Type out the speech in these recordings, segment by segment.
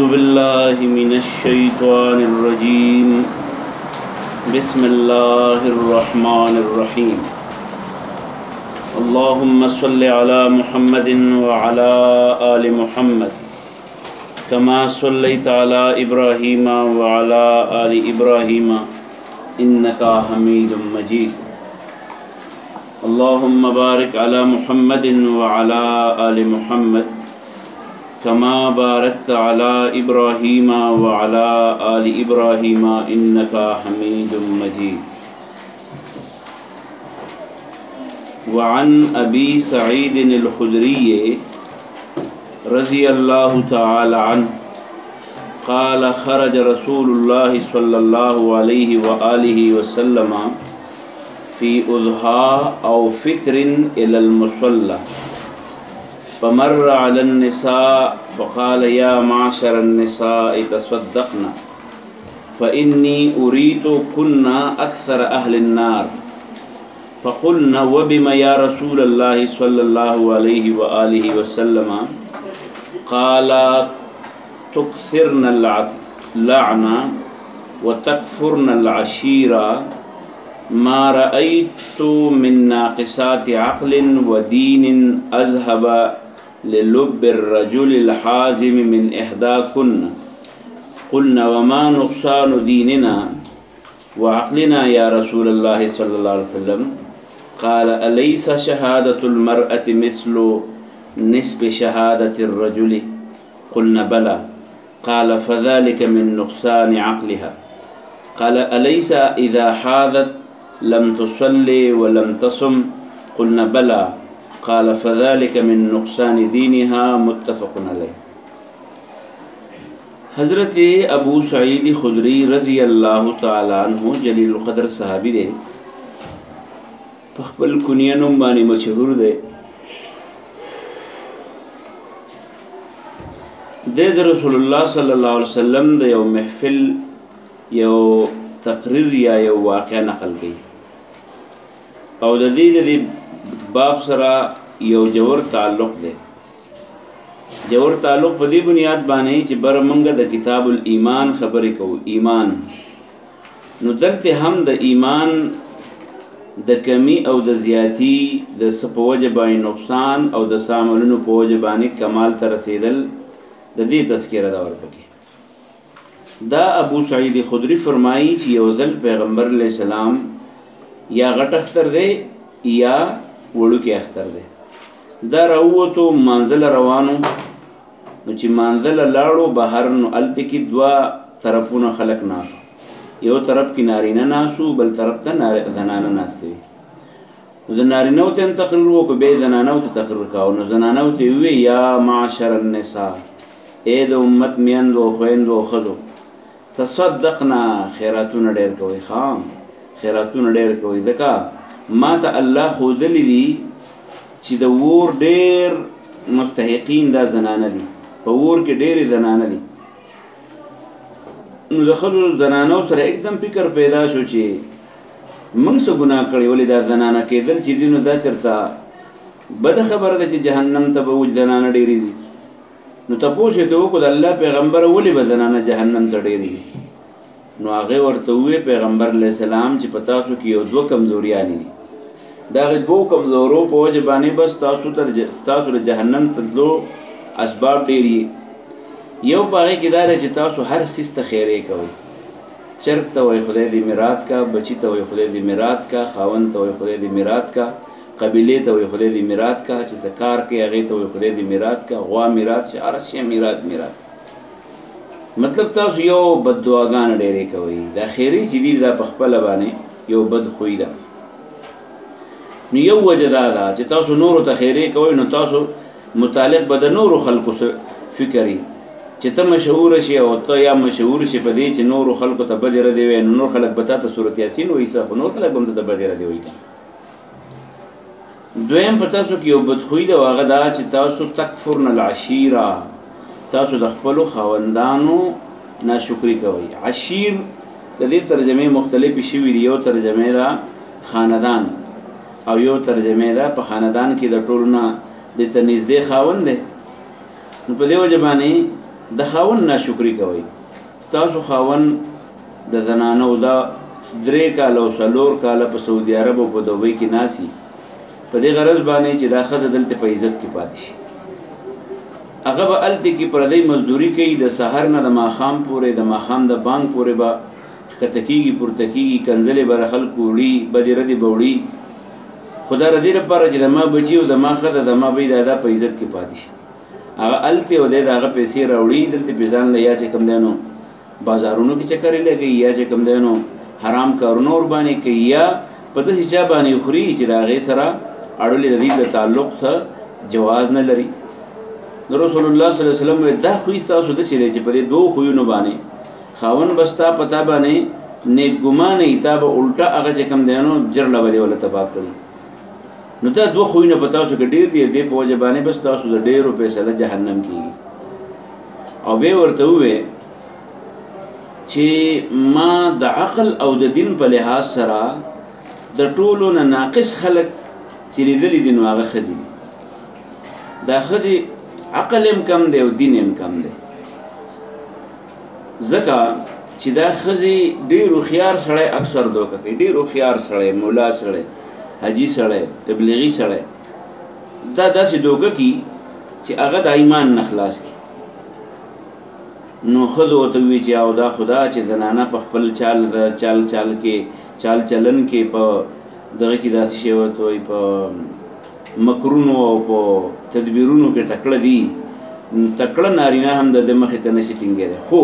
بالله من الشيطان الرجيم بسم الله الرحمن الرحيم اللهم صل على محمد وعلى آل محمد كما صليت على إبراهيم وعلى آل إبراهيم إنك حميد مجيد اللهم بارك على محمد وعلى آل محمد كما باركت على إبراهيم وعلى آل إبراهيم إنك حميد مجيد وعن أبي سعيد الخدري رضي الله تعالى عنه قال خرج رسول الله صلى الله عليه وآله وسلم في أضحى أو فطر إلى المصلى فمر على النساء فقال يا معشر النساء تصدقن فإني أريد كنا أكثر أهل النار فقلنا وبما يا رسول الله صلى الله عليه وآله وسلم قال تكثرن اللعنة وتكفرن العشيرة ما رأيت من ناقصات عقل ودين أذهب للب الرجل الحازم من إحداكن قلنا وما نقصان ديننا وعقلنا يا رسول الله صلى الله عليه وسلم قال أليس شهادة المرأة مثل نصف شهادة الرجل قلنا بلى قال فذلك من نقصان عقلها قال أليس إذا حاذت لم تصلي ولم تصم قلنا بلى قال فذلك من نقصان دينها متفق عليه حضرت ابو سعید خدری رضی اللہ تعالی عنہ جلیل القدر صحابی دے خپل کنیه نوم باندې مشهور دی د رسول الله صلی الله علیه وسلم د یو محفل یو تقریر یا یو واقعه نقل کړي او د دې باب سره یو جوړ تعلق دی جوړ تعلق په دې بنیاد باندې چې برمنګ د کتاب الایمان خبرې کوو ایمان نو دلته هم د ایمان د کمی او د زیاتی د سپوجه باندې نقصان او د ساملونو په وجه باندې کمال ته رسیدل د دې تذکرہ دا ورپکې دا ابو سعید خدری فرمایي چې یو ځل پیغمبر علیہ السلام یا غټ اختر دی یا وړوکی اختر دی دا راووتو منزل روانو نو چې منزل لاړو بهر نو الته کې دوا طرفونه خلق ناسو یو طرف کې نارینه ناسو بل طرف ته زنانه ناستوي نو د نارینه ته تقریر وکړو به زنانه ته تقریر کاو نو زنانه ته وی یا معاشر النساء اے د امت میندو خويندو خزو تصدقنا خیراتونه ډېر کوي خام خیراتونه ډېر کوي ځکه ما ته الله خودلی دي چې د ور ډېر مستحقین دا زنانه دي په ور کې ډېرې زنانه دي نو د خلکو زنانو سره एकदम فکر پیدا شو چې موږ څه ګناه کړی ولې دا زنانه کېدل چې دي نو دا چرته بد خبره ده چې جهنم ته به وځي زنانه ډېرې دي نو تاسو ته وکړه الله پیغمبر ولې به زنانه جهنم ته ډېرې دي نو هغه ورته وی پیغمبر علیہ السلام چې پتا سو کې یو دوه کمزوریاں دي دا غو دوه کمزورو په وجه باندې بس تاسو ته جهنم تلو اسباب ډېری یو باغې کې دا چې تاسو هر سیس ته خیره کوي چرته وای خدای دې میراث کا بچی ته وای خدای دې میراث کا خاوند ته وای خدای دې میراث کا قبیله ته وای خدای دې میراث کا چې زکار کې هغه ته وای خدای دې میراث کا غوا میراث شعر شي میراث مطلب تاسو یو بد دعاګان ډېرې کوي دا خیری چې دې دا په خپل باندې یو بد خوې ده نو یو وجه دا چې تاسو نور ته خیری کوي نو تاسو متعلق به د نور خلکو فکرې چې ته مشهور شي او ته یا مشهور شي په دې چې نور خلکو ته بدر دی وي نور خلک به تاسو سورۃ یاسین وایي صاحب نور خلک به ته بدر دی وایي دویم په تاسو کې یو بد خوې ده واغه دا چې تاسو تکفرن العشیره تاسو د خپل خاوندانو ناشکری کوي عشیر د دې ترجمه مختلفې شوي دي یو ترجمه را خاندان او یو ترجمه ده په خاندان کې د ټولو نه د ته نږدې خاوند دی نو په دې وجه باندې د خاوند ناشکری کوي. تاسو خاوند د زنانو دا 3 کاله او 4 کاله په سعودي عرب او په دوبۍ کې ناسي په دې غرض باندې چې دا ښځه دلته په عزت کې پاتې شي. هغه به هلته کې پردی مزدوري کوي د سحر نه د ماښام پورې د ماښام د بانک پورې به ښکته کېږي پورته کېږي کنځلې به له خلکو وړي بدې ردې به وړي. خو دا د دې لپاره چې د ما بچي او د ما ښځه د ما بی دا په عزت کې پاتې شي. هغه هلته او دی د هغه پیسې راوړي دلته پې ځان له یا چې کوم دی نو بازارونو کې چکرې لګوي یا چې کوم دی نو حرام کارونه ورباندې کوي یا په داسې چا باندې خوري چې د هغې سره اړولې د دې د تعلق څه جواز نه لري. رسول الله صلی الله علیه وسلم دا خوی ستاسو داسې دی چې په دې 2 خویونو باندې خاوند به ستا په تا باندې نیک ګمانه وي تا به الټه هغه چې کوم دی نو جرله به دې وله تباه کړي. نو دا 2 خویونه په تاسو کې ډېر دي دې په وجه باندې بس تاسو د ډېرو فیصله جهنم کېږي. او بیا ورته ووې چې ما د عقل او د دین په لحاظ سره د ټولو نه ناقص خلک چې لیدلي دي نو هغه ښځې دي. دا ښځې عقل هم کم دی او دین هم کم دی ځکه چې دا ښځې ډېر هوښیار سړی اکثر دوکه کوي. ډېر هوښیار سړی مولا سړی حاجي سړی تبلیغي سړی دا داسې دوکه کوي چې هغه د ایمان نه خلاص کړي. نو ښځو ورته ووایي چې او دا خدا چې زنانه په خپل چال کې چال چلن کې په دغه کې داسې شی ورته وایي په مکرونو او په تدبیرونو کې تکړه دي. تکړه نارینه هم د مخې ته نشي ټینګېدی. خو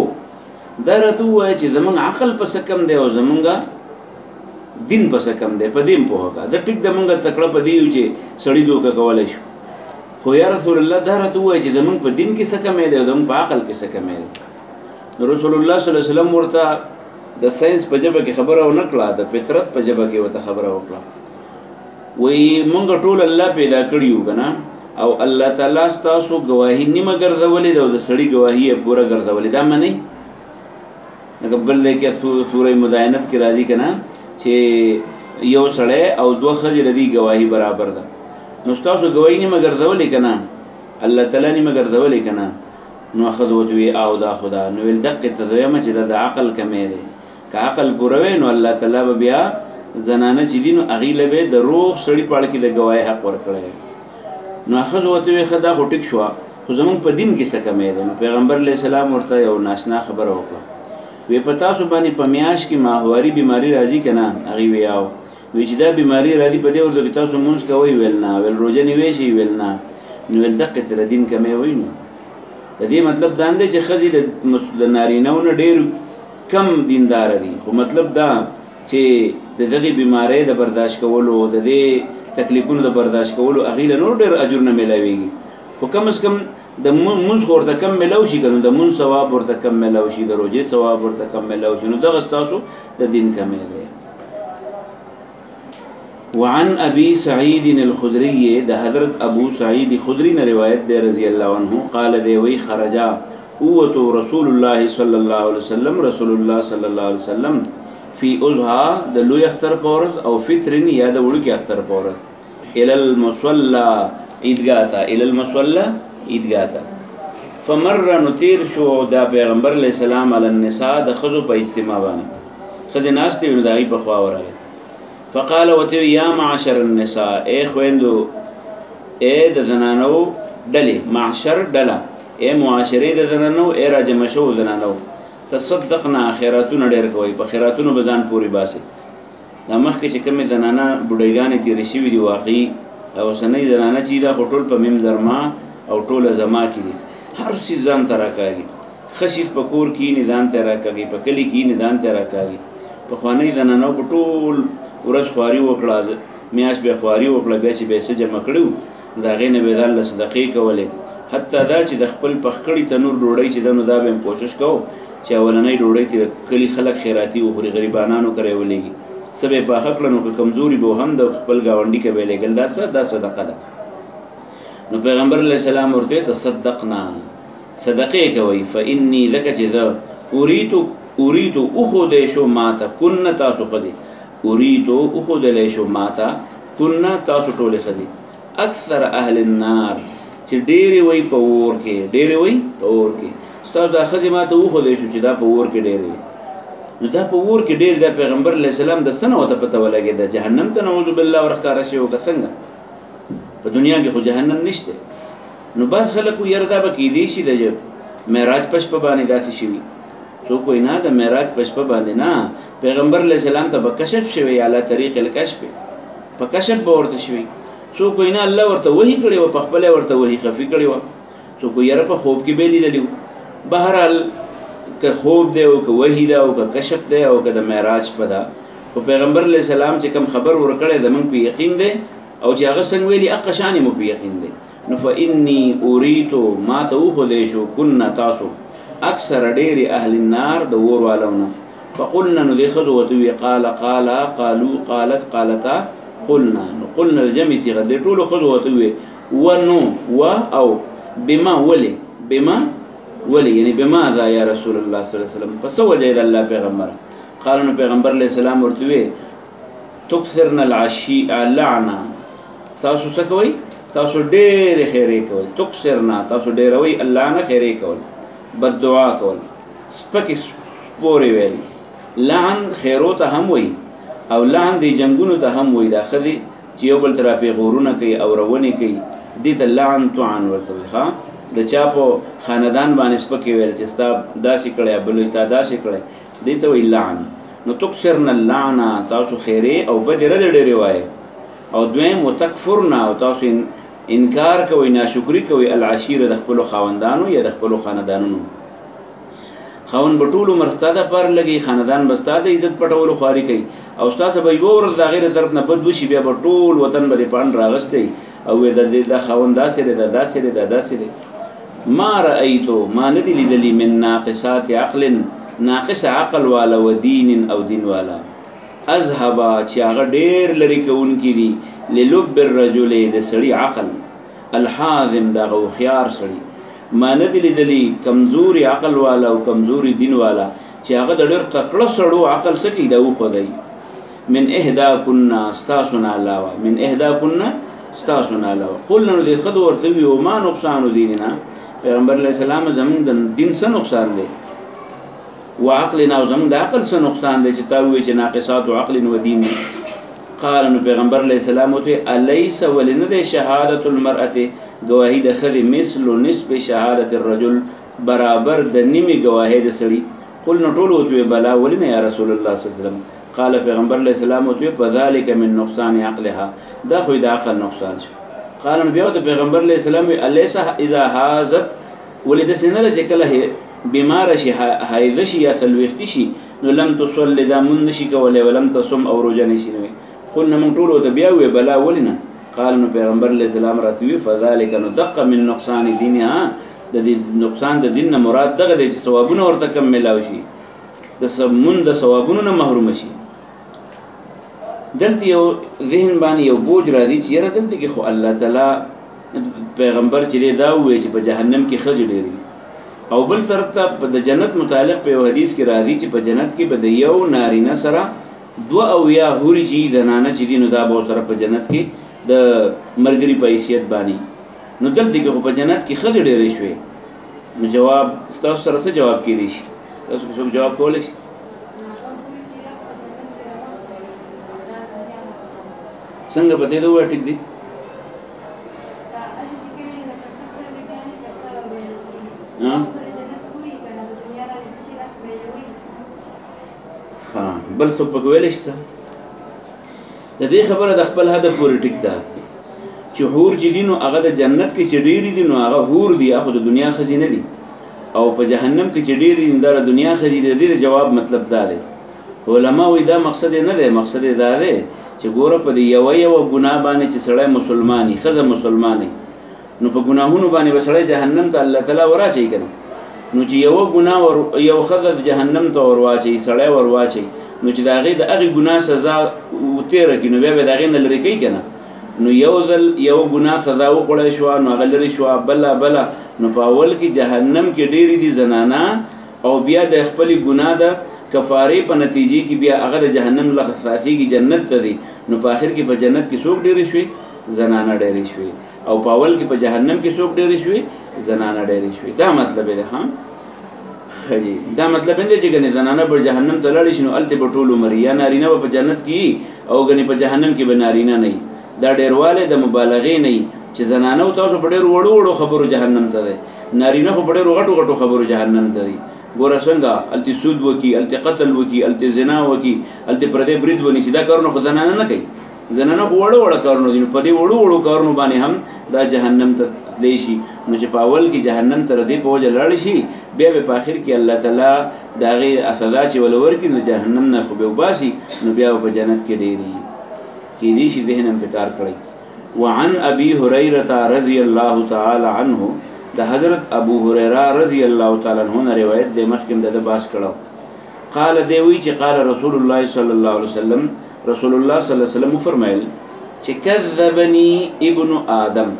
دا راته ووایه چې زمونږ عقل پسې کم دی او زمونږ دین پسې کم دی په دې هم پوهه کړه. دا ټیک د مونږ تکړه په دې یو چې سړي دوکه کولی شو. خو یا رسول الله دا راته ووایه چې زمونږ په دین کې څه کمی دی او زمونږ په عقل کې څه کمی دی. رسول الله صلی الله علیه وسلم ورته د ساينس په ژبه کې خبره ونه کړه د فطرت په ژبه کې ورته خبره وکړه. وایي مونږ ټول الله پیدا کړي یو که نه او الله تعالی ستاسو ګواهي نیمه ګرځولې ده او د سړي ګواهي یې پوره ګرځولې. دا منئ لکه بل دی کې سوره مداینت کې راځي که نه چې یو سړی او 2 ښځې د دې ګواهي برابر ده. نو ستاسو ګواهي نیمه ګرځولې که نه الله تعالی نیمه ګرځولې که نه نو ښځه ورته وایي او دا خدا نو ویل دقې ته دویمه چې دا د عقل کمی دی. که عقل پوره وی نو الله تعالی به بیا زنانه چې دي نو هغې له به د روغ سړي په اړه کې د ګواهۍ حق ورکړی. نو ښځه ورته وایي ښه دا خو ټیک شوه خو زمونږ په دین کې څه کمی دی. نو پیغمبر علیه السلام ورته یو ناشنا خبره وکړه. وی په تاسو باندې په میاشت کې ماهواري بیماري راځي که نه؟ هغې وی او وی چې دا بیماري راځي په دې ورته کې تاسو مونځ کوئ؟ ویل نه. ویل روژه نیوی شئ؟ ویل نه. نو ویل دقې ته د دین کمی وایي. نو د دې مطلب دا نه دی چې ښځې د نارینهو نه ډېر کم دینداره دي. خو مطلب دا چې د دغې بیمارۍ د برداشت کولو د دې تکلیفونو د برداشت کولو هغې له نور ډېر اجر نه میلاویږي. خو کم از کم د مونځ خو ورته کم میلاو شي که نو د مونځ ثواب ورته کم میلاو شي د روژې ثواب ورته کم میلاو شي. نو دغه ستاسو د دین کمی دی. وعن ابي سعيد الخدري د حضرت ابو سعيد خدري نه روایت دی رضی الله عنه قال دی وی خرجا اوتو رسول الله صلی الله علیه وسلم رسول الله صلی الله علیه وسلم فی اضحى د لوی اختر پورز او فطر یا د وړوکي اختر پورز الى المصلى عیدګاه ته الى المصلى عیدګاه ته فمر نتیر شو دا پیغمبر علیه السلام علی النساء د ښځو په اجتماع باندې ښځې ناستې وې نو د هغې په خوا ورغی. فقال وته یا معشر النساء اے خویندو اے د زنانو ډلې معشر ډله اے معاشرې د زنانو اے راجمع شوو زنانو تصدقنا خیراتونه ډېر کوئ په خیراتونو به ځان پورې باسئ. دا مخکې چې کومې زنانه بوډۍ تېرې شوي دي واقعي او اوسنۍ زنانه چې دا خو ټول په میم زرما او ټوله زما کې دي هر څیز ځان ته راکاږي. ښه شیز په کور کښېني ځان ته راکاږي په کلي کښېني ځان ته راکاږي. پخوانۍ زنانو په ټول ورځ خواري وکړه میاشت به خواري وکړه بیا چې به یې څه جمع کړي وو د هغې نه به یې ځان له صدقې کولې. حتی دا چې د خپل پخ کړي تنور ډوډۍ چې ده نو دا به هم کوشش کوو چې اولنۍ ډوډۍ ته کلي خلک خیراتي وخوري غریبانانو کره یې ولېږي څه به یې پاخه کړه نو که کمزوري به هم د خپل ګاونډي کې به یې لېږل دا صدقه ده. نو پیغمبر علیه السلام ورته تصدقنا صدقې کوئ فإني ځکه چې زه اریدو اخودی شو ماته کنه تاسو ښځې اریدو اخودلی شو ماته کنه تاسو ټولې ښځې اکثر اهل النار چې ډېرې وی په اور کې ډېرې وی په اور کې ستاسو دا ښځې ما ته وښودی شو چې دا په اور کې ډېرې وي نو دا په اور کې ډېرې دا پیغمبر علیه السلام د څه نه ورته پته ولګېده جهنم ته نعوذ بالله ورښکاره شوی و که څنګه په دنیا کې خو جهنم نشته نو بعض خلک وایي یاره دا به کیدی شي د معراج په شپه باندې داسې شوي څوک وایي نه د معراج په شپه باندې نه پیغمبر علیه السلام ته به کشف شوی علی طریق الکشف په کشف به ورته شوي څوک وایي نه الله ورته وحي کړې وه په خپله ورته وحي خفي کړې وه څوک وایي یاره په خوب کې به یې لیدلي وو بهرحال که خوب دی او که وحي ده او که کشف دی او که د معراج په ده خو پیغمبر علیه السلام چې کوم خبر ورکړی زموږ په یقین دی او چې هغه څنګه ویلي هغه شان مو په یقین دی نو فإني أريتو ما ته وښودی شو کنا تاسو اکثر ډېرې اهل النار د اور والونه فقلنا نو دې ښځو ورته وویې قال قالوا قالت قالتا قلنا نو قلنا الجمع صيغه دې ټولو ښځو ورته وویې ونو و او بما ولې بما ولې یعنی بماذا یا رسول الله صلی الله علیه وسلم په څه وجه د الله پیغمبر قال نو پیغمبر علیه السلام ورته وویې تکثرن العشي لعنه تاسو څه کوئ تاسو ډېرې خیرې کوئ تکثرنا تاسو ډېروئ الله نه خیرې کول بد دعا کول سپکې سپورې ویل لعن خیرو ته هم وایي او لعن دی جنګونو ته هم وایي دا ښځې چې یو بل ته راپې غورونه کوي او رونې کوي دې ته لعن طعن ورته وایي ښه د چا په خاندان باندې سپکې ویل چې ستا داسې کړی بل وایي تا داسې کړی دې ته وایي لعن نو تکثرن اللعنه تاسو خیرې او بدې ردې ډېرې وایي او دویم وتکفرنا او تاسو انکار کوي ناشکری کوي العشیره د خپلو خاوندانو یا د خپلو خاندانونو خاوند به ټول عمر ستا دپاره لګي خاندان به ستا د عزت پټولو خواري کوي او ستاسو به یوه ورځ د هغې د طرف نه بد وشي بیا به ټول وطن به دې پاڼ راغستی او دا خاوند داسې دی دا داسې دی دا داسې دی ما رأیتو ما نه دي لیدلي من ناقصات عقل ناقص عقل والا و دین او دین والا اذهبا چې هغه ډېر لرې کوونکي دي للب الرجل د سړي عقل الحاذم د هغه هوښیار سړي ما نه دي لیدلي کمزوري عقل والا او کمزوري دین والا چې هغه د ډېر تکړه سړو عقل څه کوي دا وښودی من احداکنا ستاسو نه علاوه من احداکنا ستاسو نه علاوه قلنا نو دې ښځو ورته ووي وما نقصان دیننا پیغمبر علیه السلام زموږ د دین څه نقصان دی و عقلنا او زموږ د عقل څه نقصان دی چې تا ووایې چې ناقصات عقل و دین قال نو پیغمبر علیه السلام ورته الیس ولې نه دی شهادة المرأة گواهی د ښځې مثل نصف شهادة الرجل برابر د نیمې گواهی د سړي قلنا ټول ورته وویل بلا ولې نه یا رسول الله صلی الله علیه وسلم قال پیغمبر علیه السلام ورته وویل فذلک من نقصان عقلها دا خو د عقل نقصان شو قال نو بیا ورته پیغمبر علیه السلام وویل الیس اذا حاضت ولې داسې نه ده چې کله بیماره شي حایضه شي یا څلوېښتي شي نو لم تصلي دا مونځ نشي کولی ولم تصم او روژه نشي نوی قلنا موږ ټول ورته بیا وویل بلا ولې نه قال نو پیغمبر علیه السلام راته وویل فذلک نو دقه من نقصان دینها د دې نقصان د دین نه مراد دغه دی چې ثوابونه ورته کم میلاو شي د مونځ د ثوابونو نه محرومه شي دلته یو ذهن باندې یو بوج راځي چې یاره دلته کې خو الله تعالی پیغمبر چې دی دا ووایي چې په جهنم کې ښځې ډېرې دي او بل طرف ته د جنت متعلق په یو حدیث کې راځي چې په جنت کې به د یو نارینه سره 2 اویا حورې چې زنانه چې دي نو دا به ورسره په جنت کې د ملګري په حیثیت باندې نو دلته کې خو په جنت کې ښځې ډېرې شوې نو جواب ستاسو سره څه جواب کیدی شي تاسو څوک جواب کولی شي څنګه به ته دا ووایه ټیک دی بل څوک پکې ویلی شته د دې خبره د خپل هدف پورې ټیک ده چې حور چې دي نو هغه د جنت کې چې ډېرې دي نو هغه حور دي خو د دنیا ښځې نه دي او په جهنم کې چې ډېرې دي دا د دنیا ښځې دي د دې جواب مطلب دا دی علما وایي دا مقصد یې نه دی مقصد یې دا دی چې ګوره په دې یوه ګناه باندې چې سړی مسلمان وي ښځه مسلمان وي نو په ګناهونو باندې به سړی جهنم ته الله تعالی وراچوي که نه نو چې یوه ګناه یو ښځه جهنم ته ورواچوي سړی ورواچوي نو چې د هغې د هغې ګناه سزا تېره کړي نو بیا به د هغې نه لرې کوي که نه نو یو ځل یو ګناه سزا وخوړی شوه نو هغه لرې شوه بله نو په اول کې جهنم کې ډېرې دي زنانه او بیا د خپلې ګناه د کفارې په نتیجې کې بیا هغه د جهنم له خلاصېږي جنت ته دی نو په آخر کې په جنت کې څوک ډېرې شوې زنانه ډېرې شوې او په اول کې په جهنم کې څوک ډېرې شوې زنانه ډېرې شوې دا مطلب دی ها دا مطلب نه چې ګنې زنانه پر جهنم ته لاړ شي نو الته په ټول عمر یا نارینه په جنت کې او ګنې په جهنم کې به نارینه نه دا ډیرواله د مبالغې نه چې زنانه او تاسو په ډیر وړو وړو خبرو جهنم ته ده نارینه خو په ډیر غټو غټو خبرو جهنم ته دي ګوره څنګه الته سود وکي الته قتل وکي الته زنا وکي الته پردې برید ونی سیدا کارونه خو زنانه نه کوي زنانه خو وړو وړو کارونه دي په دې وړو وړو کارونه باندې هم دا جهنم ته تللی شي نو چې په اول کې جهنم تر دې په وجه لاړ شي بیا به په آخر کې الله تعالی د هغې سزا چې ول ورکړي نو جهنم نه خو به وباسي نو بیا په جنت کې ډېرې کېدای شي ذهن هم په کار کړی وعن ابي هريره رضي الله تعالى عنه د حضرت ابو هريره رضي الله تعالى عنه نه روایت د مخکې د باس کړه قال دی وی چې قال رسول الله صلى الله عليه وسلم رسول الله صلی الله علیه وسلم فرمایل چې کذبني ابن آدم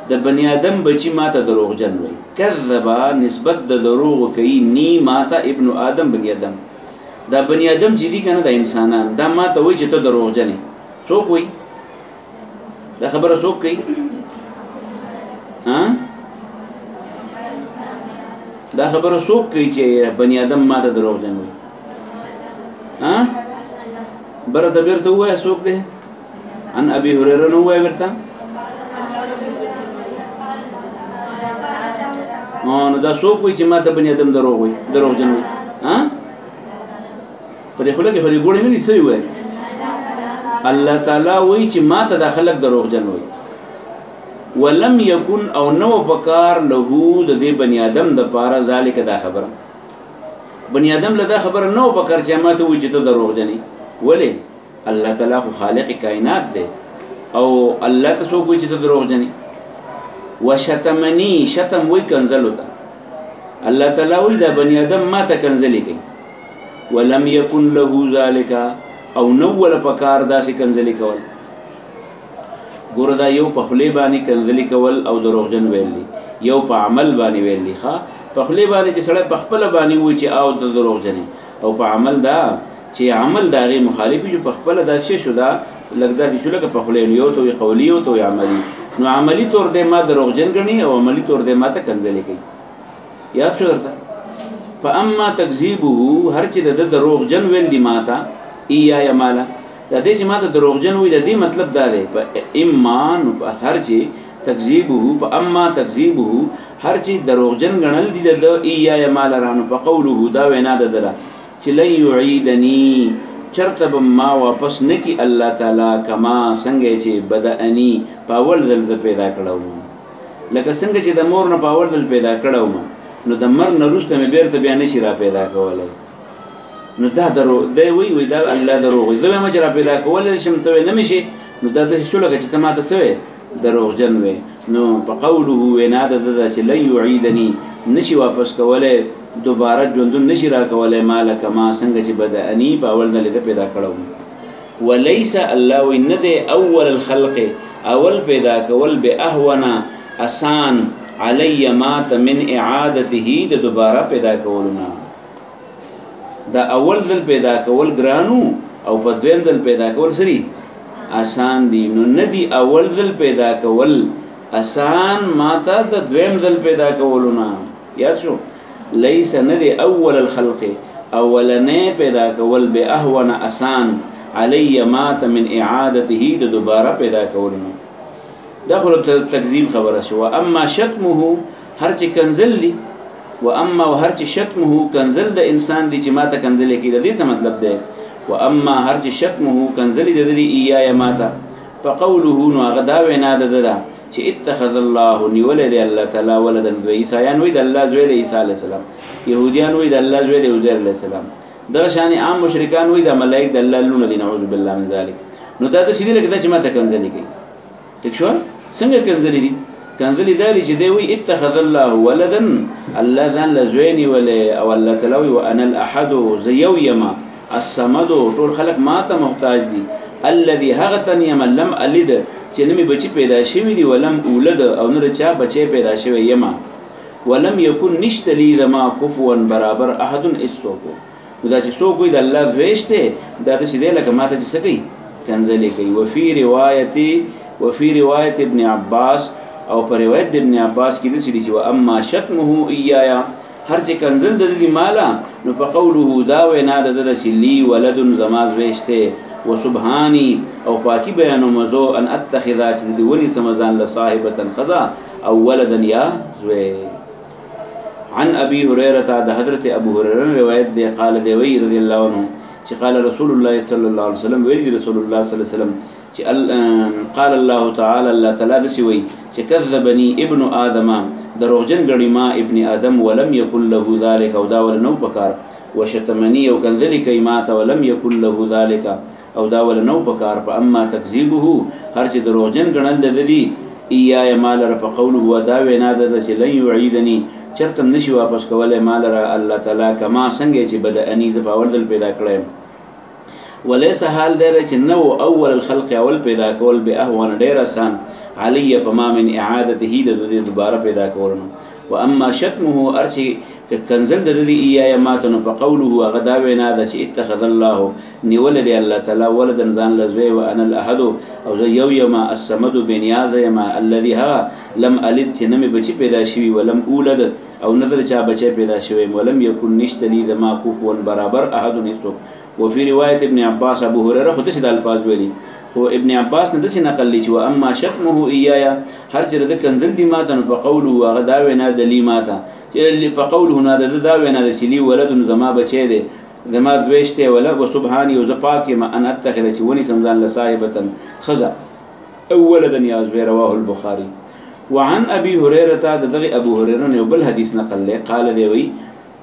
د بنی آدم بچی ماته دروغجن وي کذبا نسبت د دروغ کوي نی ماته ابن آدم بنی آدم دا بنی آدم چې دي کنه د انسانان دا ماته وای چې ته دروغجن څوک وای دا خبره څوک کوي ها دا خبره څوک کوي چې بنی آدم ماته دروغجن وي ها بره ته بیرته ووایه څوک دی عن ابي هريره نو ووایه بیرته نو دا څوک وایي چې ماته بني ادم دروغجن وي ها په دې خوله کې خو دې ګوړې نه دي څه وایي الله تعالی وایي چې ماته دا خلک دروغجن وي ولم يكن او نو پکار له د دې بني ادم د پاره ذالک دا خبره بني ادم له دا خبره نو پکار چې ماته وایي چې ته دروغجن یې ولې الله تعالی خو خالق کائنات دی او الله ته څوک وایي چې ته دروغجن یې وشتمنی شتم وی کنزلو تا الله تعالی وی دا بنی آدم ما تا کنزلی کئی ولم یکن له ذالک او نول پکار داسی کنزلی کول گور دا یو پخلی بانی کنزلی کول او دروغجن ویلی یو پا عمل بانی ویلی خواه پخلی بانی چه سڑے پخپل بانی وی چه آو دا دروغجنی او پا عمل دا چه عمل دا غی مخالفی جو پخپل دا چه شدا لگدا چه شو لکا پخلی یو توی قولی یو توی عملی نو عملی طور دې ما دروغجن غني او عملی طور دې ما ته کنځلې کوي یاد شو درته فاما تکذیبه هر چې د دروغجن ویل دی ما ته ایا یا مالا د دې چې ما ته دروغجن وی د دې مطلب دا دی اما نو هر چې تکذیبه فاما تکذیبه هر چې دروغجن غنل دی د ایا یا مالا رانو په قوله دا وینا ده دره چې لن یعیدنی چرته ما واپس نکی الله تعالی کما څنګه چې بدأنی پاول دل پیدا کړو لکه څنګه چې د مور نه پاول دل پیدا کړو نو د مر نه روسته مې بیرته بیا نشي را پیدا کولای نو دا درو دی وی دا الله درو وي زه مې را پیدا کولای شم ته نه مشي نو دا د شو لکه چې تماته سوې دروغجن وي نو په قوله وینا د چې لن یعیدنی نشي واپس کولای دوباره ژوندون نشي را کولای مال کما څنګه چې بدأنی په اول نه لیده پیدا کړو وليس الله وان ده اول الخلق اول پیدا کول به اهونا آسان علی مات من اعادته د دوباره پیدا کولونه دا اول ځل پیدا کول ګرانو او په دویم ځل پیدا کول سری آسان دي نو ندي اول ځل پیدا کول آسان ماته د دویم ځل پیدا کولونه یاد شو ليس ندي اول الخلق اولنه پیدا کول به اهون آسان علی مات من اعادته د دوباره پیدا کولونه داخل تکذیب خبره شو اما شتمه هر چې کنزل دي و اما هر چې شتمه کنزل د انسان دي چې ماته کنزل کې د دې څه مطلب دی و اما هر چې شتمه کنزل د دې ایا ماته فقوله نو غدا وینا د ده چې اتخذ الله نیولد الله تعالی ولدن و عیسایان وی د الله زوی د عیسی علی السلام يهوديان وی د الله زوی د عزیر علی السلام دا شان عام مشرکان وی د ملائک د الله لونه دي نعوذ بالله من ذلک نو دا د شیدل کې چې ماته کنزل کوي ټیک شو څنګه کنزلی دي کنزلی دالي چې دی وی اتخذ الله ولدا الله ذن لزویني ولا او الله تعالی وانا الاحد زيو يما الصمد ټول خلق ما ته محتاج دي الذي هغتن يما لم الد چې نمی بچی پیدا شوی دی ولم اولد او نه چا بچی پیدا شوی یما ولم یکن نشتلی لما کفوا برابر احد اسوکو دا چې څوک وي د الله زویشته دا د شیدل لکه ماته چې سکی کنزلی کوي وفي روایت ابن عباس او پر روایت ابن عباس کې د سړي چې اما شتمه ایایا هر چې کنزل د دې مالا نو په قوله دا وینا د د چې لی ولد زماز وشته وسبحانی او پاکی بیانو مزو ان اتخذا چې د ونی سمزان له صاحبتن خذا او ولدا یا زوی. عن ابي هريره د حضرت ابو هريره روایت دی قال دی وی رضی الله عنه چې قال رسول الله صلی الله علیه وسلم وی رسول الله صلی الله علیه وسلم چې قال الله تعالی الله تعالی د سی وی چې کذبني ابن ادم دروغجن غړي ما ابن ادم ولم يكن له ذلك او دا ول نو پکار وشتمني او کنذلی کای ما ته ولم يكن له ذلك او دا ول نو پکار فاما تکذیبه هر چې دروغجن غنل د دې ایا مال رف قوله ودا وینا د چې لن يعيدني چرتم نشي واپس کوله مال را الله تعالی کما څنګه چې بد اني ز باور پیدا کړم وليس حال در چې نو اول الخلق اول پیدا کول به اهون ډیر آسان علی فما من اعادته د دې دوباره پیدا کول. واما شتمه ارشي کنزل د دې ایا ماتنو په قوله غدا وینا د چې اتخذ الله نیولد الله تعالی ولدن ځان لزوی وانا الاحد او یو یما الصمد بنیاز یما الذي ها لم الد چې نمې بچی پیدا شوی ولم اولد او نظر چا بچی پیدا شوی ولم یکن نشتلی د ما کوفون برابر احد نسو. وفي روايه ابن عباس ابو هريره خو دې د الفاظ ویلي هو ابن عباس نه دسي نقل لي چې اما شتمه ايايا هر چې د کنزل دی ماته په قوله غدا وینا د لی ماته چې په قوله نه دا وینا د چې لی ولد زما بچی دی زما دويشته ولا وسبحاني وزپاک ما ان اتخذ چې ونی سمزان له صاحبتن خزا اولدا یاز رواه البخاري. وعن ابي هريره دغه ابو هريره نه بل حدیث نقل له قال دی وی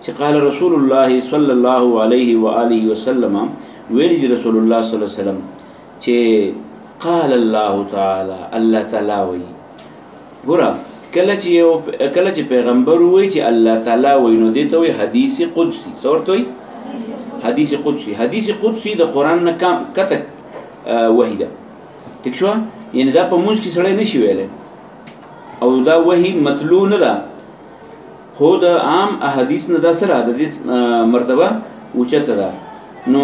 چې قال رسول الله صلی الله علیه و آله وسلم ویلی رسول الله صلی الله علیه وسلم چې قال الله تعالی الله تعالی وی ګور کله چې پیغمبر وی چې الله تعالی وی نو دې ته وی حدیث قدسی څورته وی حدیث قدسی د قران نه کم کته وحیده ټیک شو یعنی دا په موږ کې سره نشي ویل او دا وحی مطلوب نه ده خو د عام احادیث نه دا سره د دې مرتبه اوچته ده. نو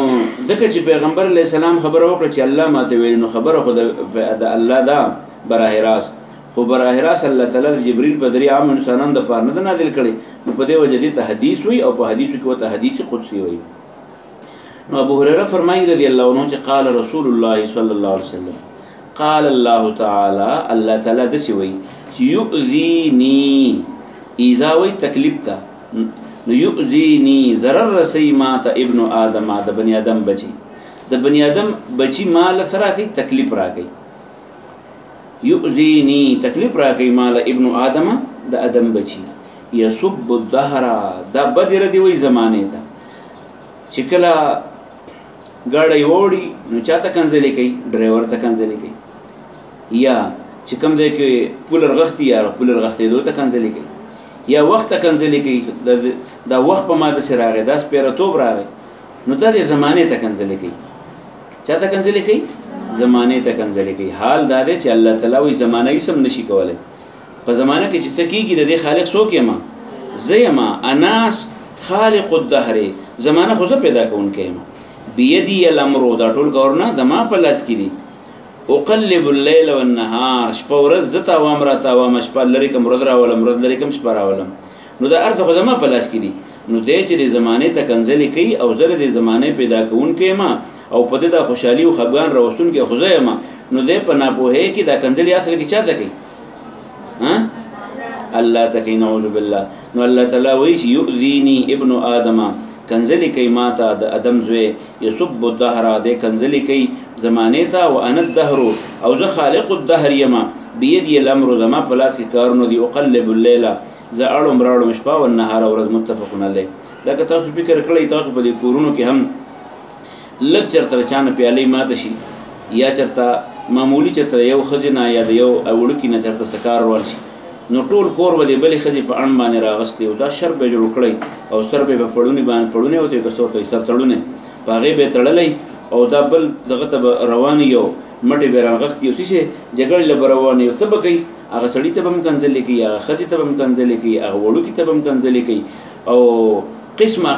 ځکه چې پیغمبر علیه السلام خبره وکړه چې الله ماته ویل نو خبره خو د الله دا براه راست خو براه راست الله تعالی جبرئیل په ذریعه عام انسانان د فار نه نازل کړي نو په دې وجه دې ته حدیث وی او په حدیث کې وته حدیث قدسی وی. نو ابو هريره فرمایي رضی الله عنه چې قال رسول الله صلی الله علیه وسلم قال الله تعالی الله تعالی دسی وی چې یؤذینی ایزاوی تکلیف تا نو یؤذینی ضرر رسی ما تا ابن آدم د بنی آدم بچی د بنی آدم بچی مال سره کی تکلیف را گئی یؤذینی تکلیف را گئی مال ابن آدم د آدم بچی یسب الدهر دا بدر دی وی زمانه تا چکلا گاڑی وړي نو چاته کنځلې کوي ډرایور ته کنځلې کوي یا چې کوم دی کې پولر غختی یا پولر غختی دوی ته کنځلې کوي یا وخت کنځلې کوي دا وخت په ماده سره راغی دا سپیرتوب راغی نو دا د زمانه ته کنځلې کوي چاته کنځلې کوي زمانه ته کنځلې کوي. حال دا دی چې الله تعالی وی زمانه یې سم نشي کولای په زمانه کې چې سکیږي د دې خالق څوک یم زیما اناس خالق الدهر زمانه خو زه پیدا کوونکی یم بيدي الامر دا ټول کارونه د ما په لاس کې دي اقلب الليل والنهار شپه ورځ زتا وامرتا و مشپه لری کوم ورځ راولم ورځ لری کوم شپه راولم نو دا ارزه خو زما په لاس کې دي نو دې چې د زمانه ته کنځلې کوي او زره د زمانه پیدا کوونکی ما او په دې د خوشحالي او خفګان راوستون کې خوځه ما نو دې په ناپوهه کې دا کنځلې اصل کې چاته کوي ها الله تکي نعوذ بالله. نو الله تعالی وایي چې یؤذینی ابن آدم کنزلی کوي ماته د ادم زوی یسب الدهر د کنزلی کوي زمانه ته او انا الدهر او زه خالق الدهر یما بيدي الامر زما پلاس کی کارونو دی اقلب الليل ز اړم راړم شپه او نهار ورځ متفقون علی. دا که تاسو فکر کړئ تاسو په دې کورونو کې هم لږ چرته چانه پیالې ماته شي یا چرته معمولی چرته یو خزینه یا د یو وړکی نه چرته سکار روان شي نو ټول کور ولې بلې خزي په اړم باندې راغستې او دا شر به جوړ کړی او سر به پړونی باندې پړونه او ته کسو ته سر تړونه پاغه به تړلې او دا بل دغه ته روان یو مټي به راغستې او شي جګړه لبروان یو سبا کوي هغه سړی ته هم کنځلې کوي هغه خزي ته هم کنځلې کوي هغه وړو کې ته هم کنځلې کوي او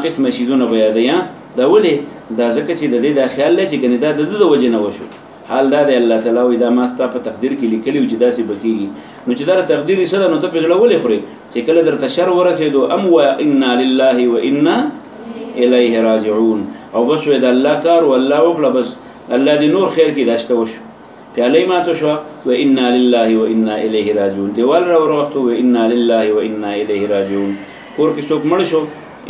قسمه شیدونه به یادیا دا ولې دا ځکه چې د دې د خیال لې چې کنه دا د وجه نه وشو حال دا دی الله تعالی وایي دا ما ستا په تقدیر کې لیکلي و چې داسې به کېږي نو چې دا تقدیر یې څه ده نو ته پرې زړه ولې خورې چې کله درته شر ورسېدو ام وانا لله وانا الیه راجعون او بس وایي د الله کار والله وکړه بس الله دې نور خیر کې داشته وشو پیالې ماته شوه وانا لله وانا الیه راجعون دیوال را وروختو وانا لله وانا الیه راجعون کور کې څوک مړ شو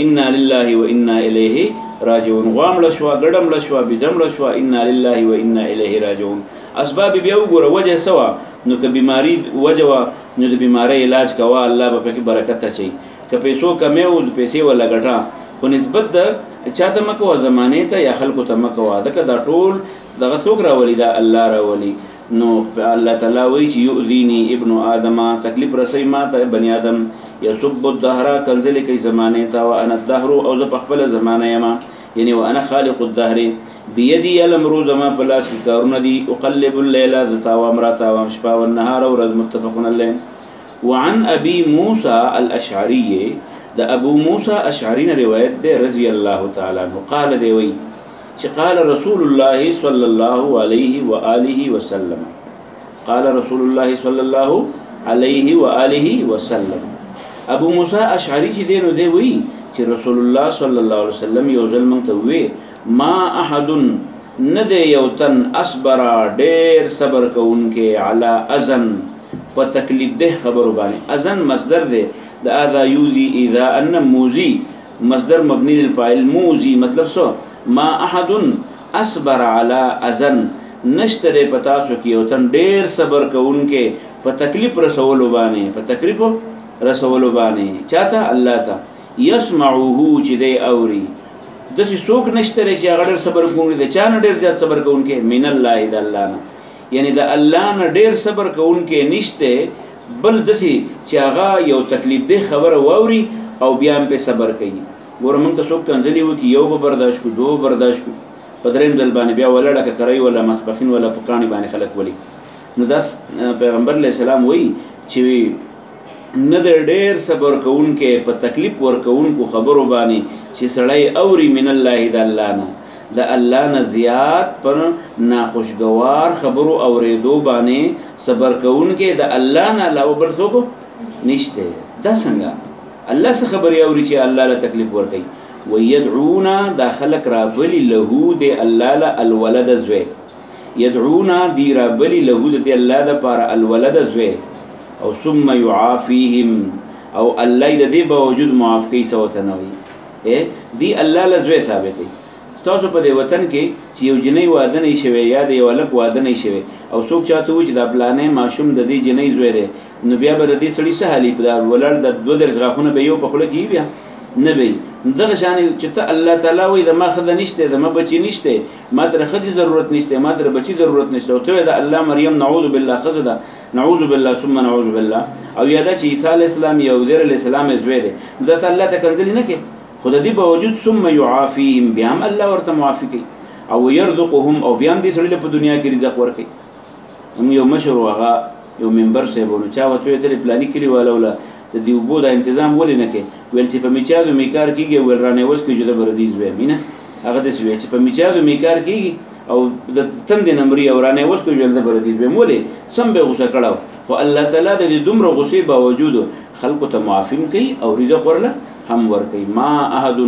انا لله وانا الیه راجعون غوام لشوا ګډم لشوا بيزم لشوا انا لله وانا الیه راجعون اسباب بیا وګوره وجه سوا نو که بیماری وجه وا نو د بیماری علاج کوا الله به پکې برکت اچي که پیسو کمه او پیسې ولا ګټا خو نسبت د چاته مکو زمانه ته یا خلکو ته مکو دا ټول دغه څوک راولي دا الله راولي نو الله تعالی وایي چې یؤذینی ابن آدم تکلیف رسي ما ته بنی آدم یسب الدهر کنزل کی زمانه تا وانا الدهر او ز خپل زمانه یما یعنی وانا خالق الدهر بيدي الامر زما پلاس کی کارونه دي اقلب الليل ذتا وامراتا وشپا والنهار ورز متفقون علیه وعن ابي موسى الاشعري ده ابو موسى اشعري روایت ده رضی الله تعالی عنہ قال دی وی چې قال رسول الله صلى الله عليه واله وسلم قال رسول الله صلى الله عليه واله وسلم ابو موسى اشعری چې دی نو دی وی چې رسول الله صلی الله علیه وسلم یو ځل مونږ ته وی ما احد ند یوتن اصبر ډیر صبر کوونکې علی اذن په تکلیف ده خبرو باندې اذن مصدر ده د اذا یوذی اذا ان موزی مصدر مبنی للفاعل موزی مطلب څه ما احد اصبر علی اذن نشتره پتا سو کې یوتن ډیر صبر کوونکې په تکلیف رسولو باندې په تکلیف رسولو باندې چاته الله ته يسمعه چې دی اوري دسی څوک نشته چې هغه ډېر صبر کوونکی دی چا نه ډېر زیات صبر کوونکی من الله د الله نه یعنی د الله نه ډېر صبر کوونکی نشته بل دسی چې هغه یو تکلیف دی خبره واوري او بیا هم په صبر کوي ګوره موږ ته څوک کنځلي وکړي یو به برداشت کړو دوه برداشت کړو په درېیم ځل باندې بیا ولړه کوي ولا مسبخین ولا پکانې باندې خلک ولي نو دا پیغمبر علیه السلام وایي چې نه د ډېر صبر کوونکې په تکلیف ورکوونکو خبرو باندې چې سړی اوري من الله د الله نه د الله نه زیات پر ناخوشګوار خبرو اورېدو باندې صبر کوونکې د الله نه علاوه بل څوک نشته دا څنګه الله څه خبرې اوري چې الله له تکلیف ورکوي ويدعونا دا خلق رابلی له د الله له الولد زوی يدعونا دی رابلی له د الله د پاره الولد زوی او ثم يعافيهم او الله دې باوجود معاف کوي سوتنوي دی الله لزوی ثابتي تاسو په دې وطن کې چې یو جنۍ واده نه شوي یا د یو الک واده نه شوي او څوک چاته و چې د پلانې ماشوم د دې جنۍ زوی دی نو بیا به د دې سړي څه حالي په ولړ د دوه درځ راخونه به یو په خوله کې بیا نه وي دغه شان چې ته الله تعالی وایي د ما خزه نشته د ما بچی نشته ما تر خدي ضرورت نشته ما تر بچی ضرورت نشته او ته د الله مریم نعوذ بالله خزه ده نعوذ بالله ثم نعوذ بالله او یاده چې عیسی علی السلام یو زیر علی السلام زوی دی د الله تکنزلی نه کې خود دې باوجود ثم يعافيهم بیا هم الله ورته معافي کوي او يرزقهم او بیا هم دې سړي په دنیا کې رزق ورکوي هم یو مشر هغه یو منبر صاحبونو چا وته تل پلاني کړی ولا د دې وبو د تنظیم ولې نه کوي ویل چې په میچادو میکار کېږي ول رانه وس کې جوړه بردیز وې مینه هغه دې ویل چې په میچادو میکار کېږي او د تند نمبرې اورانه وس کې جوړه بردیز وې مولې سم به غوسه کړه او الله تعالی د دومره غصې باوجود خلق ته معافیم کوي او رزق ورله هم ور کوي ما احد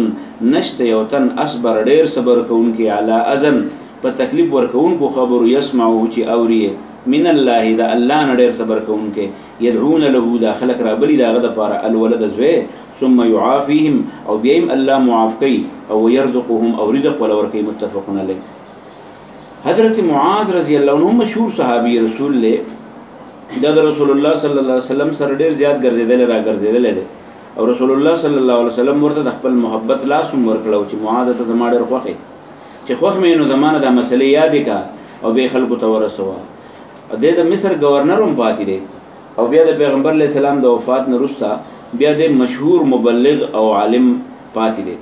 نشته یوتن اصبر ډیر صبر کوونکی علی اذن په تکلیف ور کوونکو خبر يسمعو چې اوري من الله دا الله نه ډیر صبر کوونکی يدعون له دا خلق را بلی دا غد پاره الولد زوی ثم يعافيهم او بهم الله معاف کوي او يرزقهم او رزق ولا ور کوي متفقون علیه حضرت معاذ رضی الله عنه مشهور صحابي رسول له دا رسول الله صلی الله علیه وسلم سره ډیر زیات ګرځیدل را ګرځیدل دي او رسول الله صلی الله علیه وسلم ورته د خپل محبت لاس ورکړو چې معاذ ته زما ډیر خوښي چې خوښ مې نو زمانه د مسلې یاد کا او به خلکو ته ورسوه د مصر گورنر هم پاتې دی او بیا د پیغمبر علیه السلام د وفات نه وروسته بیا د مشهور مبلغ او عالم پاتې دی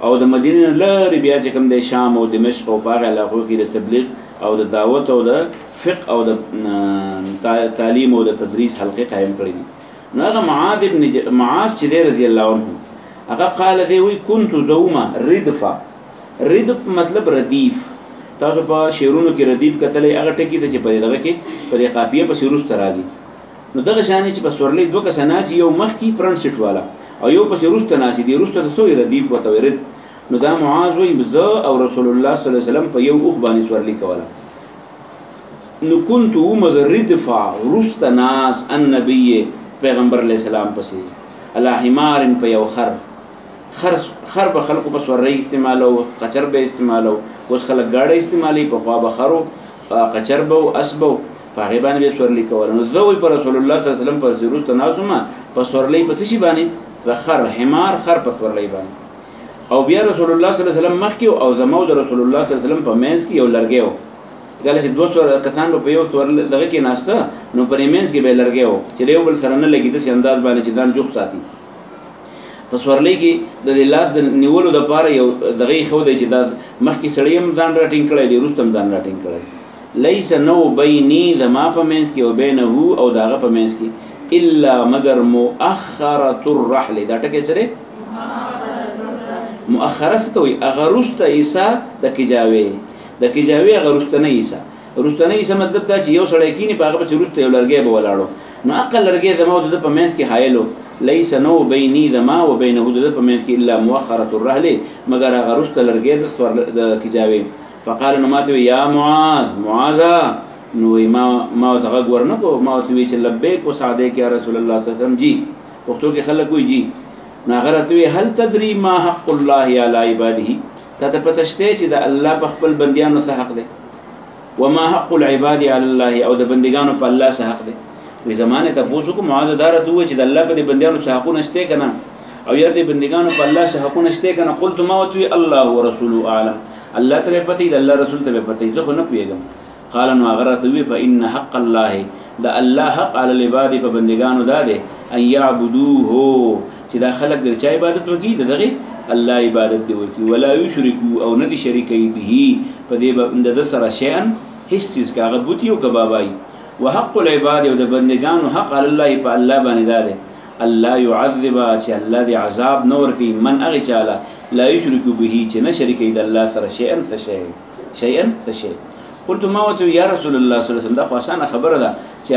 او د مدینه لري بیا چې کوم د شام او دمشق او هغه علاقو کې د تبلیغ او د دعوت او د فقه او د تعلیم او د تدریس حلقې قائم کړې دي نو هغه معاذ چې دی رضی الله عنه هغه قال دی وی كنت زوما ردفا ردف مطلب ردیف تاسو په شعرونو کې ردیف کتلې هغه ټکی ته چې په دغه کې په دې قافیه په سروس ترازی نو دغه شان چې په سورلې دوه کس ناس یو مخ کې فرنٹ سیټ والا او یو په سروس ته ناس دی روسته ته سوې ردیف وته ورد نو دا معاذ وی زه او رسول الله صلی الله علیه وسلم په یو اوخ باندې سورلې کوله نو كنت مدردفع رست ناس النبي پیغمبر علیہ السلام پسې الله حمار په یو خر په خلکو په سورلې استعمالو قچر به استعمالو اوس خلک گاډه استعمالي په خوا بخرو قچر به اسبو په غیبان به سورلې کول نو زه وی پر رسول الله صلی الله علیه وسلم پر سروست ناسوما په سورلې پسې شي باندې خر حمار خر په سورلې باندې او بیا رسول الله صلی الله علیه وسلم مخکې او زمو د رسول الله صلی الله علیه وسلم په مینس کې یو لرګي و کله چې 200 کسان په یو سور دغه کې ناشته نو په مینس کې به لرګي و چې یو بل سره نه لګي د انداز باندې چې ځان جوخ ساتي په سورلې کې د لاس د نیولو د پاره یو دغه خو د چې د مخکې سړیم ځان راټینګ کړی دی روستم ځان راټینګ کړی لیس نو بیني د ما په مینس کې او بینه او داغه په مینس کې الا مگر مؤخره الرحل دا ټکی سره مؤخره ستوي اغرست عیسی د کجاوی اغرستنه عیسی رستنه عیسی مطلب دا چې یو سړی کینی په هغه په رسته یو لرګي به ولاړو نو عقل لرګي زمو د په مینس کې حایلو لیس نو بیني ذما و بینه د په مینس کې الا مؤخره الرحل مگر اغرست لرګي د کجاوی فقال نو ماته یا معاذ نو ما تغ ورنکو ما تو چې لبیک و سعدیک یا رسول الله صلی الله علیه وسلم جی وختو کې خلک وی جی ناغرتوی هل تدری ما حق الله علی عباده ته پتشته چې د الله په خپل بندیانو څخه حق دی وما حق العباد على الله او د بندگانو په الله څخه حق دی وی زمانه ته پوښتنه کوم معاذ دار ته چې د الله په بندیانو څخه حقونه شته کنه او یار د بندگانو په الله څخه حقونه شته کنه قلت ما وتوی الله ورسوله اعلم الله ته پته د الله رسول ته پته زه خو نه پیږم قال نو غرتوی فان حق الله د الله حق على العباد په بندگانو داده ان يعبدوه چې دا خلک د چا عبادت وکي دغه الله عبادت دی وکي ولا یشرکو او نه دي شریکي به په دې د سره شیئا هیڅ چیز کاغه بوتي او کبابای وحق العباد او د بندگانو حق علی الله په الله باندې داده الله يعذب چې الله دې عذاب نور کوي من هغه چاله لا یشرکو به چې نه شریکي د الله سره شیئا فشیء قلت ما وتو یا رسول الله صلی الله علیه وسلم دا خو اسانه خبره ده چې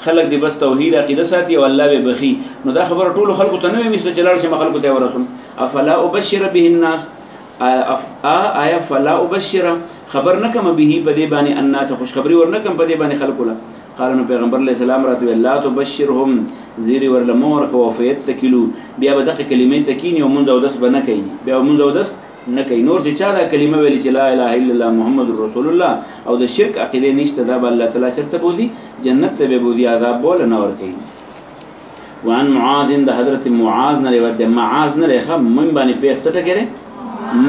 خلک دې بس توحید عقیده ساتي او الله به بخي نو دا خبره ټول خلکو ته نه وي مثل جلال شي خلکو ته ورسول افلا ابشر به الناس آیا فلا ابشر خبر نکم به په دې باندې الناس خوش خبری ورنکم په دې باندې خلکو له قال نو پیغمبر علیہ السلام راته لا تبشرهم زیر ورلمور کو وفیت تکلو بیا به دغه کلمې تکینی او مونږ او داس بنه کوي بیا مونږ او داس نه کوي نور چې چا دا کلمه ویلي چې لا اله الا الله محمد رسول الله او د شرک عقیده نشته دا به الله تعالی چرته بودي جنت ته به بودي عذاب بول نه ور کوي وان معاذ د حضرت معاذ نه روایت معاذ نه رخه من باندې پیښ څه ټکره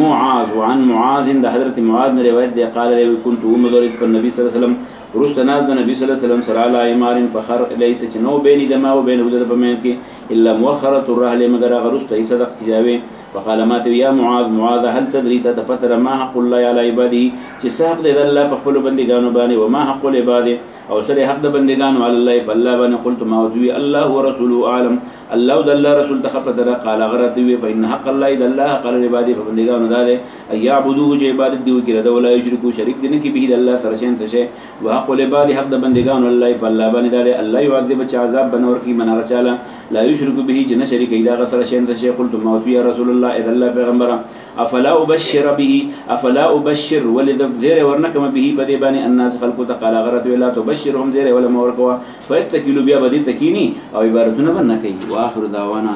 معاذ وعن معاذ د حضرت معاذ نه روایت دی قال له كنت مدرك النبي صلى الله عليه وسلم ورست ناز د نبی صلی الله علیه وسلم سره علی ایمار فخر ليس نو بین دما و بین حدود په مین کې الا مؤخره الرحل مگر غرست ای صدق جاوی فقال ما يا معاذ هل تدري تتفتر ما حق الله على عباده چې صاحب د الله په خپل بندګانو باندې و ما حق العباد او سره حق د بندګانو علی الله بالله باندې قلت ما وذي الله ورسوله اعلم الله د الله رسول ته خپل قال غرتوی فإن حق الله د الله قال العباد په بندګانو داده ای يعبدوه چې عبادت دی وکړه د ولا یشرکو شریک دي نه کې به د الله سره شین څه وحق العباد حق د بندګانو الله په الله باندې داده الله يعذب چې عذاب بنور کی منار چاله لا يشرك به جن شريك اذا غسر شيئا فشيء قلت ما يا رسول الله اذا الله پیغمبر افلا ابشر ولذ ذير ورنكم به بدي بني الناس خلقوا تقال غرت ولا تبشرهم ذير ولا مورقوا فيتكلوا بها بدي تكيني او عبارتنا بنكي واخر دعوانا